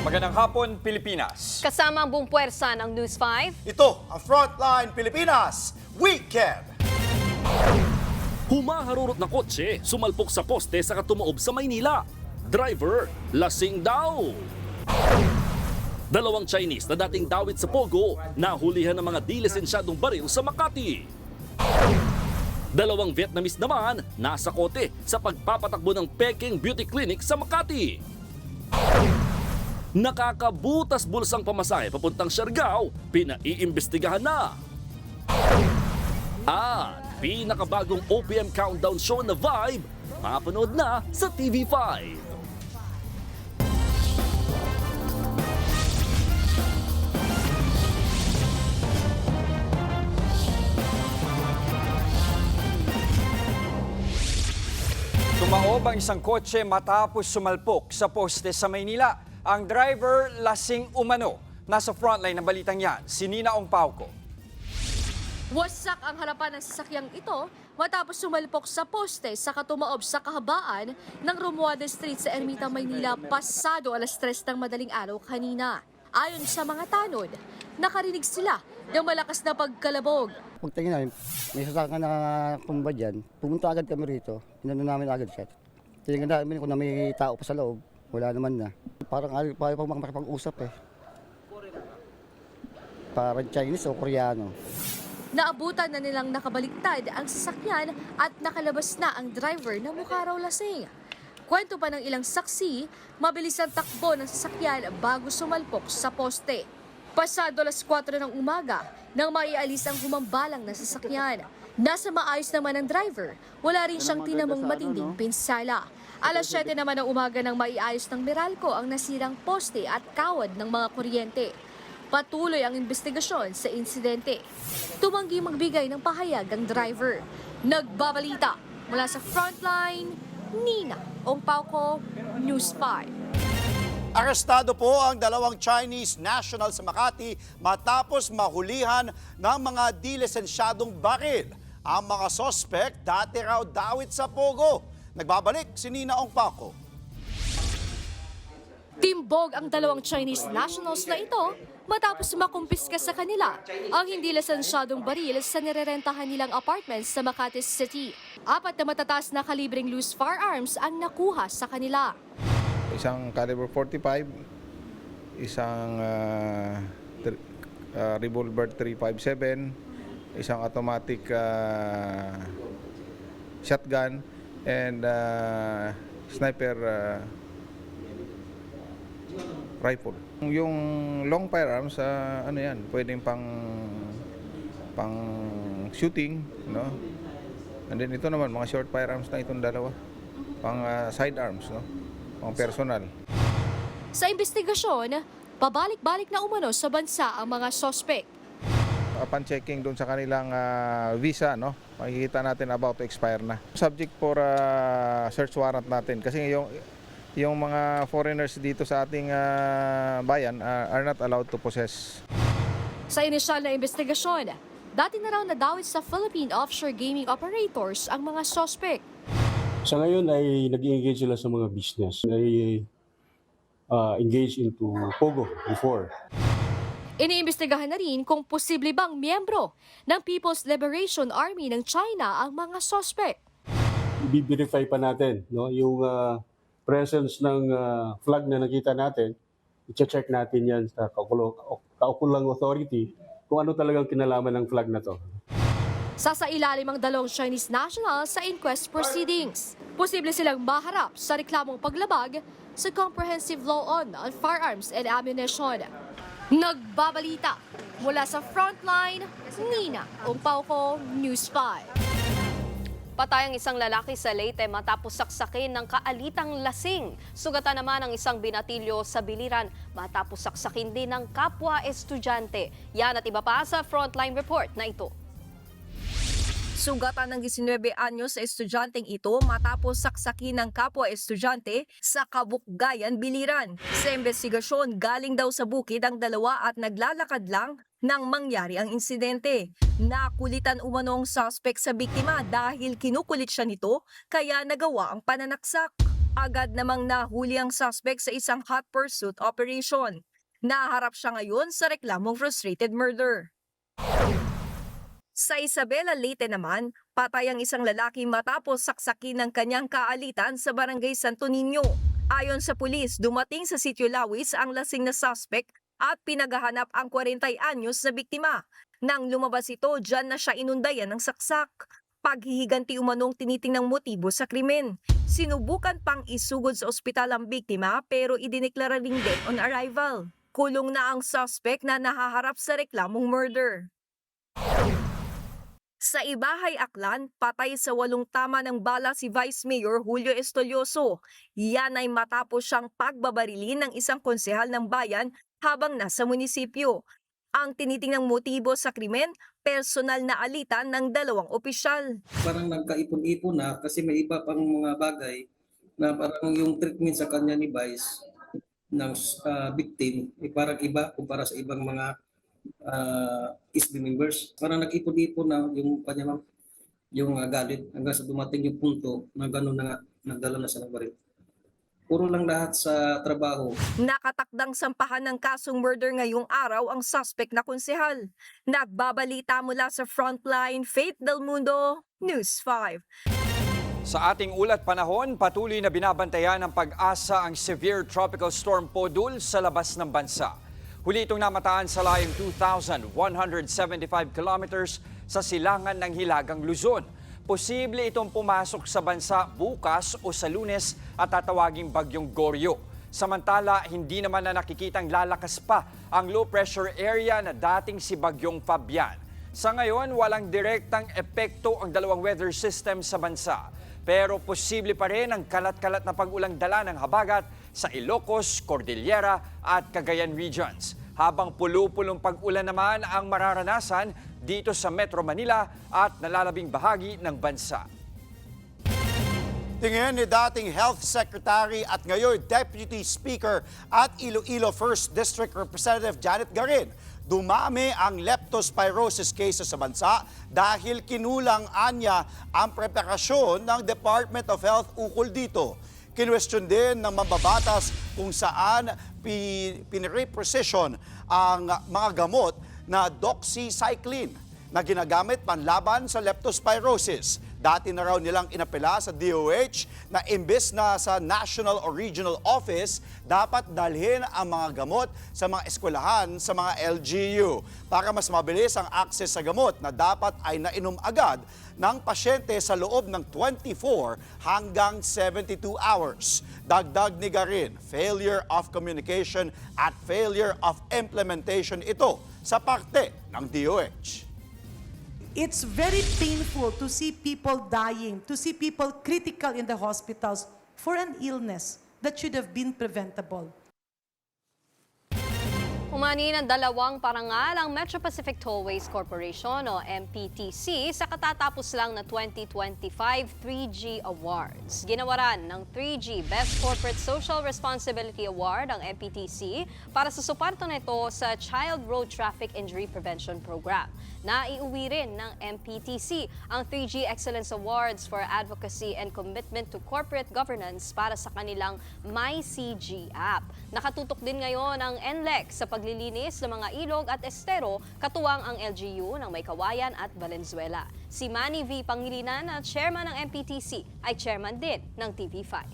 Magandang hapon, Pilipinas. Kasama ang buong puwersa ng News 5. Ito ang Frontline Pilipinas Weekend. Humaharurot na kotse, sumalpok sa poste sa katumaob sa Maynila. Driver, lasing daw. Dalawang Chinese na dating dawit sa Pogo, nahulihan ng mga di-lisensyadong baril sa Makati. Dalawang Vietnamese naman, nasa kote sa pagpapatakbo ng Peking Beauty Clinic sa Makati. Nakakabutas bulsang pamasahe papuntang Siargao, pinaiimbestigahan na. At pinakabagong OPM Countdown Show na Vibe, mapanood na sa TV5. Tumaob ang isang kotse matapos sumalpok sa poste sa Maynila. Ang driver lasing umano. Nasa frontline ng balitang yan, si Nina Ongpauco. Wasak ang harapan ng sasakyang ito matapos sumalpok sa poste sa katumaob sa kahabaan ng Romualdez Street sa Ermita, Maynila pasado alas 3 ng madaling araw kanina. Ayon sa mga tanod, nakarinig sila ng malakas na pagkalabog. Pagtingin namin, may sasakyan na kumba dyan. Pumunta agad kami rito. Inano namin agad siya. Tingnan namin kung na may tao pa sa loob. Wala naman na. Parang ayaw pa makipag-usap eh. Parang Chinese o Koreano. Naabutan na nilang nakabaliktad ang sasakyan at nakalabas na ang driver na mukha raw lasing. Kwento pa ng ilang saksi, mabilis ang takbo ng sasakyan bago sumalpok sa poste. Pasado alas 4 ng umaga nang maialis ang humambalang na sasakyan. Nasa maayos naman ang driver, wala rin siyang tinamong matinding pinsala. Alas 7 naman ng umaga nang maiayos ng Meralco ang nasirang poste at kawad ng mga kuryente. Patuloy ang investigasyon sa insidente. Tumanggi magbigay ng pahayag ang driver. Nagbabalita mula sa Frontline, Nina Ongpauco, News 5. Arestado po ang dalawang Chinese national sa Makati matapos mahulihan ng mga di-lisensyadong baril. Ang mga sospek dati raw dawit sa Pogo. Nagbabalik si Nina Ongpauco. Timbog ang dalawang Chinese nationals na ito matapos makumpiska sa kanila ang hindi lisensyadong baril sa nirerentahan nilang apartments sa Makati City. 4 na matataas na kalibreng loose firearms ang nakuha sa kanila. Isang caliber 45, isang revolver 357, isang automatic shotgun, and sniper rifle. Yung long firearms, ano yan, pwedeng pang shooting, no? And then ito naman, mga short firearms na itong dalawa, pang sidearms, no? Pang personal. Sa investigasyon, pabalik-balik na umano sa bansa ang mga sospek. Upon checking doon sa kanilang visa, no, makikita natin about to expire na. Subject for search warrant natin kasi yung mga foreigners dito sa ating bayan are not allowed to possess. Sa inisyal na investigasyon, dati na raw nadawit sa Philippine offshore gaming operators ang mga sospek. Sa ngayon ay nag-engage sila sa mga business. Ay engage into Pogo before. Iniimbestigahan na rin kung posible bang miyembro ng People's Liberation Army ng China ang mga sospek. I-verify pa natin, no, yung presence ng flag na nakita natin. I-check natin yan sa kaukulang authority kung ano talagang kinalaman ng flag na to. Sasailalim ang dalawang Chinese nationals sa inquest proceedings. Posible silang maharap sa reklamong paglabag sa Comprehensive Law on Firearms and Ammunition. Nagbabalita mula sa Frontline, Nina Ongpauco, News 5. Patay ang isang lalaki sa Leyte matapos saksakin ng kaalitang lasing. Sugatan naman ang isang binatilyo sa Biliran matapos saksakin din ng kapwa estudyante. Yan at iba pa sa Frontline Report na ito. Sugatan ng 19 anyos sa estudyanteng ito matapos saksakin ng kapwa estudyante sa Kabukgayan, Biliran. Sa investigasyon, galing daw sa bukid ang dalawa at naglalakad lang nang mangyari ang insidente. Nakulitan umanong suspect sa biktima dahil kinukulit siya nito kaya nagawa ang pananaksak. Agad namang nahuli ang suspect sa isang hot pursuit operation. Naharap siya ngayon sa reklamong frustrated murder. Sa Isabela, Leyte naman, patay ang isang lalaki matapos saksakin ng kanyang kaalitan sa barangay Santo Niño. Ayon sa pulis, dumating sa Sitio Lawis ang lasing na suspect at pinaghahanap ang 40 anyos na biktima. Nang lumabas ito, dyan na siya inundayan ng saksak. Paghihiganti umanong tinitingnang motibo sa krimen. Sinubukan pang isugod sa ospital ang biktima pero idineklara ring dead on arrival. Kulong na ang suspect na nahaharap sa reklamong murder. Sa Ibahay, Aklan, patay sa 8 tama ng bala si Vice Mayor Julio Estolioso. Yan ay matapos siyang pagbabarilin ng isang konsehal ng bayan habang nasa munisipyo. Ang tinitingnang motibo sa krimen, personal na alitan ng 2 opisyal. Parang nagkaipon-ipon na kasi may iba pang mga bagay na parang yung treatment sa kanya ni Vice ng victim ay parang iba kumpara sa ibang mga SB members. Parang nag-ipon-ipon na yung kanya yung galit hanggang sa dumating yung punto na gano'n na nagdala na sa baril. Puro lang lahat sa trabaho. Nakatakdang sampahan ng kasong murder ngayong araw ang suspect na konsehal. Nagbabalita mula sa Frontline, Faith Del Mundo, News 5. Sa ating ulat panahon, patuloy na binabantayan ng Pag-asa ang severe tropical storm Podul sa labas ng bansa. Huli itong namataan sa layong 2,175 kilometers sa silangan ng Hilagang Luzon. Posible itong pumasok sa bansa bukas o sa Lunes at tatawaging Bagyong Goryo. Samantala, hindi naman na nakikitang lalakas pa ang low pressure area na dating si Bagyong Fabian. Sa ngayon, walang direktang epekto ang 2 weather system sa bansa. Pero posible pa rin ang kalat-kalat na pag-ulang dala ng habagat sa Ilocos, Cordillera at Cagayan regions. Habang pulo-pulong pag-ulan naman ang mararanasan dito sa Metro Manila at nalalabing bahagi ng bansa. Tingin ni dating Health Secretary at ngayon Deputy Speaker at Iloilo 1st District Representative Janet Garin, dumami ang leptospirosis cases sa bansa dahil kinulang anya ang preparasyon ng Department of Health ukol dito. Kinwestiyon din ng mambabatas kung saan pinire-precision ang mga gamot na doxycycline na ginagamit panlaban sa leptospirosis. Dati na raw nilang inapela sa DOH na imbes na sa National or Regional Office, dapat dalhin ang mga gamot sa mga eskwelahan sa mga LGU para mas mabilis ang access sa gamot na dapat ay nainom agad ng pasyente sa loob ng 24 hanggang 72 hours. Dagdag ni Garin, failure of communication at failure of implementation ito sa parte ng DOH. It's very painful to see people dying, to see people critical in the hospitals for an illness that should have been preventable. Umani ng 2 parangal ang Metro Pacific Tollways Corporation o MPTC sa katatapos lang na 2025 3G Awards. Ginawaran ng 3G Best Corporate Social Responsibility Award ang MPTC para sa suporta nito sa Child Road Traffic Injury Prevention Program. Naiuwi rin ng MPTC ang 3G Excellence Awards for Advocacy and Commitment to Corporate Governance para sa kanilang MyCG app. Nakatutok din ngayon ang NLEC sa paglilinis ng mga ilog at estero, katuwang ang LGU ng Maykawayan at Valenzuela. Si Manny V. Pangilinan na chairman ng MPTC ay chairman din ng TV5.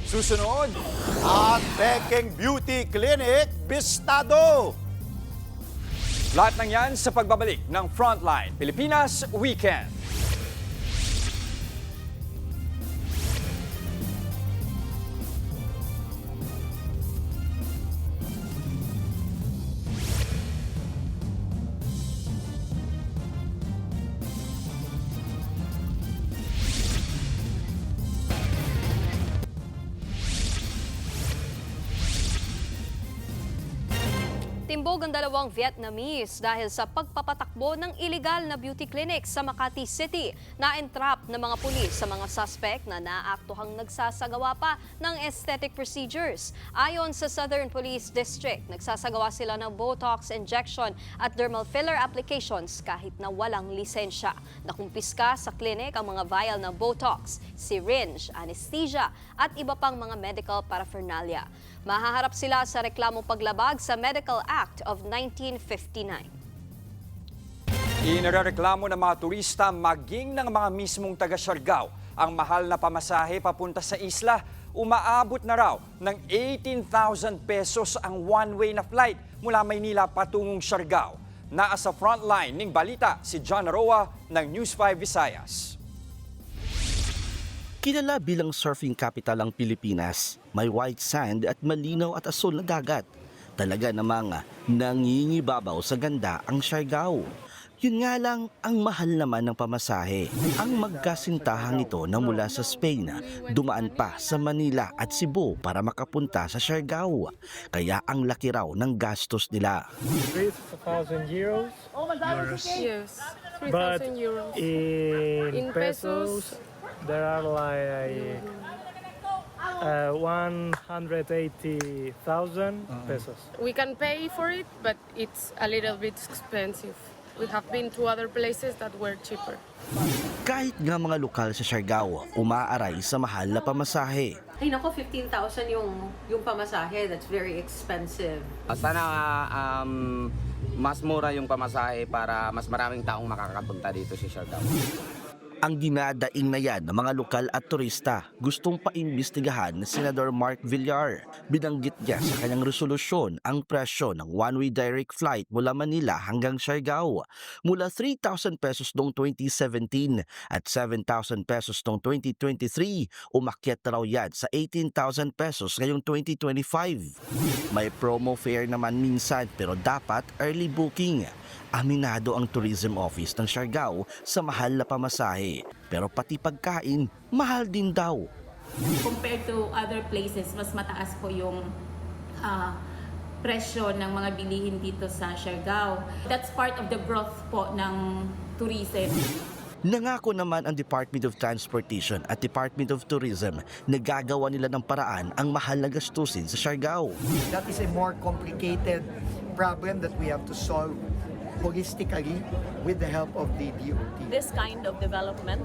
Susunod, ang Peking Beauty Clinic Bistado. Lahat ng yan sa pagbabalik ng Frontline Pilipinas Weekend. Natimbog ang dalawang Vietnamese dahil sa pagpapatakbo ng illegal na beauty clinic sa Makati City. Na-entrap ng mga pulis sa mga suspect na naaktuhang nagsasagawa pa ng aesthetic procedures. Ayon sa Southern Police District, nagsasagawa sila ng Botox injection at dermal filler applications kahit na walang lisensya. Nakumpiska sa clinic ang mga vial ng Botox, syringe, anesthesia at iba pang mga medical paraphernalia. Mahaharap sila sa reklamong paglabag sa Medical Act of 1959. Inireklamo ng mga turista maging ng mga mismong taga-Siargao ang mahal na pamasahe papunta sa isla. Umaabot na raw ng 18,000 pesos ang one-way na flight mula Maynila patungong Siargao. Nasa frontline ng balita si John Roa ng News 5 Visayas. Kilala bilang surfing capital ang Pilipinas. May white sand at malinaw at asul na dagat. Talaga namang nangingibabaw sa ganda ang Siargao. Yun nga lang, ang mahal naman ng pamasahe. Ang magkasintahang ito na mula sa Spain, dumaan pa sa Manila at Cebu para makapunta sa Siargao. Kaya ang laki raw ng gastos nila. 3,000 euros. Yes, 3,000 But euros. in pesos, there are like 180,000 pesos. We can pay for it, but it's a little bit expensive. We have been to other places that were cheaper. Kahit nga mga lokal sa Siargao, umaaray sa mahal na pamasahe. Ay nako, 15,000 yung pamasahe. That's very expensive. Sana mas mura yung pamasahe para mas maraming taong makakapunta dito sa Siargao. Ang dinadaing na yan ng mga lokal at turista gustong paimbestigahan ni Senador Mark Villar. Binanggit niya sa kanyang resolusyon ang presyo ng one-way direct flight mula Manila hanggang Siargao. Mula 3,000 pesos noong 2017 at 7,000 pesos noong 2023, umakyat na raw yan sa 18,000 pesos ngayong 2025. May promo fare naman minsan pero dapat early booking. Aminado ang Tourism Office ng Siargao sa mahal na pamasahe. Pero pati pagkain, mahal din daw. Compared to other places, mas mataas po yung presyo ng mga bilihin dito sa Siargao. That's part of the growth po ng tourism. Nangako naman ang Department of Transportation at Department of Tourism na gagawa nila ng paraan ang mahal na gastusin sa Siargao. That is a more complicated problem that we have to solve holistically with the help of the DOT. This kind of development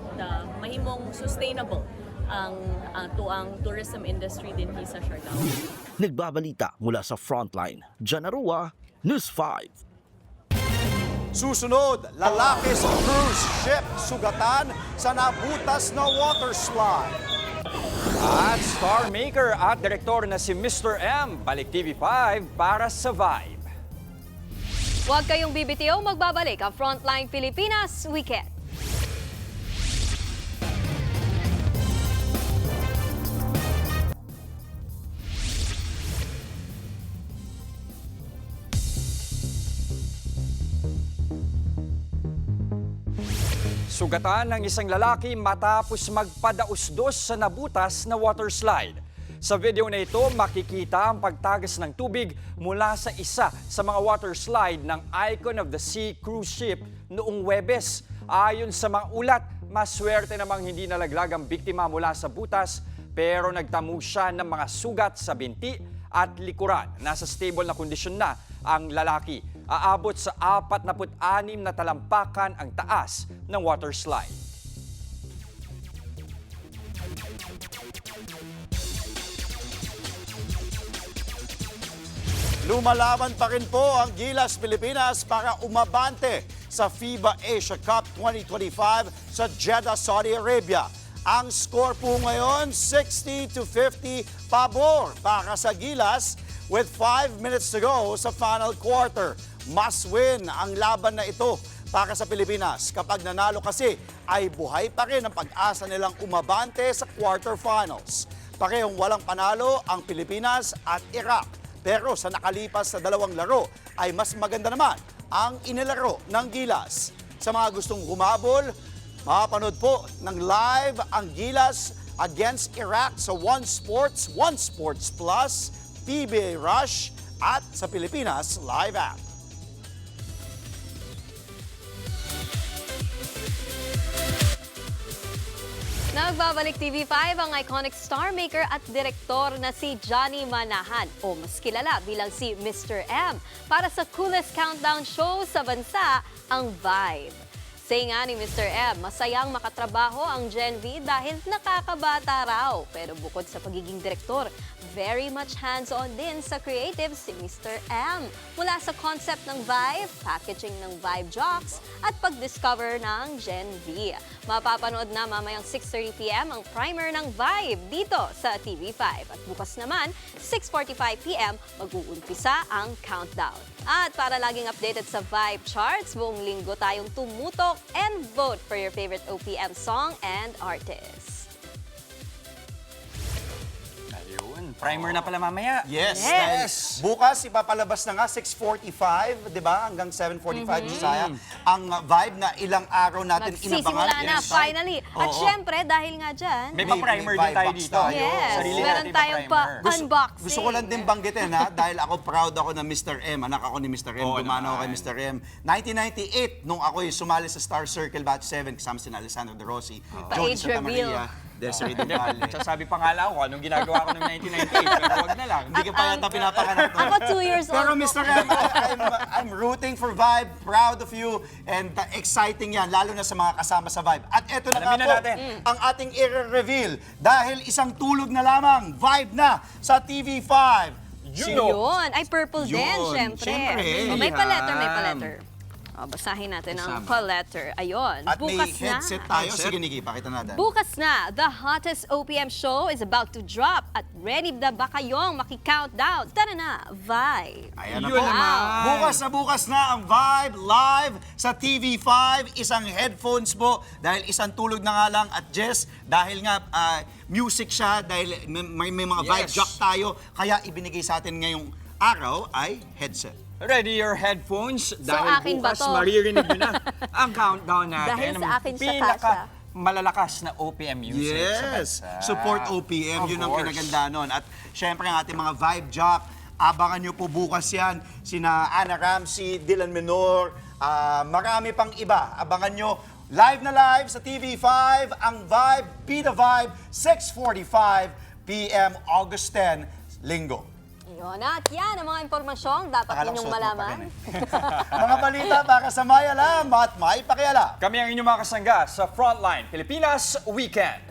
mahimong sustainable ang tourism industry din sa Siargao. Nagbabalita mula sa Frontline, John Roa, News 5. Susunod, lalaki sa cruise ship sugatan sa nabutas na water slide. At star maker at direktor na si Mr. M, balik TV5 para sa Vibe. Huwag kayong bibitiw, magbabalik ang Frontline Pilipinas Weekend. Sugatan ng isang lalaki matapos magpadausdos sa nabutas na water slide. Sa video na ito, makikita ang pagtagas ng tubig mula sa isa sa mga water slide ng Icon of the Sea cruise ship noong Huwebes. Ayon sa mga ulat, maswerte namang hindi nalaglag ang biktima mula sa butas pero nagtamo siya ng mga sugat sa binti at likuran. Nasa stable na kondisyon na ang lalaki. Aabot sa 46 na talampakan ang taas ng water slide. Lumalaban pa rin po ang Gilas Pilipinas para umabante sa FIBA Asia Cup 2025 sa Jeddah, Saudi Arabia. Ang score po ngayon, 60-50 pabor para sa Gilas with 5 minutes to go sa final quarter. Must win ang laban na ito para sa Pilipinas. Kapag nanalo kasi, ay buhay pa rin ang pag-asa nilang umabante sa quarterfinals. Parehong walang panalo ang Pilipinas at Iraq. Pero sa nakalipas na dalawang laro ay mas maganda naman ang inilaro ng Gilas. Sa mga gustong humabol, mapanood po ng live ang Gilas against Iraq sa One Sports Plus, PBA Rush at sa Pilipinas Live app. Nagbabalik TV5 ang iconic star maker at direktor na si Johnny Manahan o mas kilala bilang si Mr. M para sa coolest countdown show sa bansa, ang Vibe. Say nga ni Mr. M, masayang makatrabaho ang Gen V dahil nakakabata raw. Pero bukod sa pagiging direktor, very much hands-on din sa creative si Mr. M. Mula sa concept ng Vibe, packaging ng Vibe Jocks, at pag-discover ng Gen V. Mapapanood na mamayang 6:30 PM ang primer ng Vibe dito sa TV5. At bukas naman, 6:45 PM, mag-uumpisa ang countdown. At para laging updated sa Vibe charts, buong linggo tayong tumutok and vote for your favorite OPM song and artist. Ayun, primer na pala mamaya. Yes. Yes. Bukas, ipapalabas na nga, 6:45, di ba? Hanggang 7:45, Bisaya. Ang Vibe na ilang araw natin inabangan. Magsisimula na, finally. At Oo. syempre, dahil nga dyan, May pa-primer din Vibe tayo box dito. tayo. yes, Sarili meron natin tayong pa-primer. pa-unboxing. Gusto ko lang din banggitin ha, dahil ako proud ako na Mr. M. Anak ako ni Mr. M. Oo Dumano ako kay naman. Mr. M. 1998, nung ako'y sumali sa Star Circle Batch 7, kasama si Alessandro De Rossi, Jody Pa-age Santa reveal. Maria, Desiree Duvalle. Sabi pa nga lang ako anong ginagawa ko noong 1998, pero wag na lang. Hindi ka pa yata pinapanganak. Ako 2 years old. Pero Mr. M, I'm rooting for Vibe, proud of you, and exciting yan, lalo na sa mga kasama sa Vibe. At eto na nga Alamin na po, natin. ang ating i-reveal dahil isang tulog na lamang, Vibe na sa TV5. Yun. Ay, purple din, Yun, syempre. syempre. O, may pa-letter, may Yan. pa-letter. O, basahin natin ang Kasama. pa-letter. Ayun. At may bukas headset na. tayo. Sige, Nikki, pakita natin. Bukas na, the hottest OPM show is about to drop at ready na ba kayong maki-countdown? Tara na, Vibe! Ayan na Yun po. naman. Bukas na ang Vibe live sa TV5. Isang headphones po dahil isang tulog na nga lang. At Jess, dahil nga music siya, dahil may mga Vibe Yes. Jock tayo, kaya ibinigay sa atin ngayong araw ay headset. Ready your headphones dahil akin ba bukas to? maririnig nyo na ang countdown natin. Dahil sa ng akin siya, pinaka Tasha. malalakas na OPM music sa Yes! bansa. Support OPM, Of yun ang course. kinaganda nun. At syempre ang ating mga Vibe Jock, abangan nyo po bukas yan. Sina Ana Ramsey, Dylan Menor, marami pang iba. Abangan nyo live na live sa TV5, ang Vibe, Be The Vibe, 6:45 PM, August 10, Linggo. Ayun, at yan ang mga impormasyong dapat Akala ko ninyong suot mo pa malaman. rin Mga balita para sa may alam at may pakialam. Kami ang inyong mga kasangga sa Frontline Pilipinas Weekend.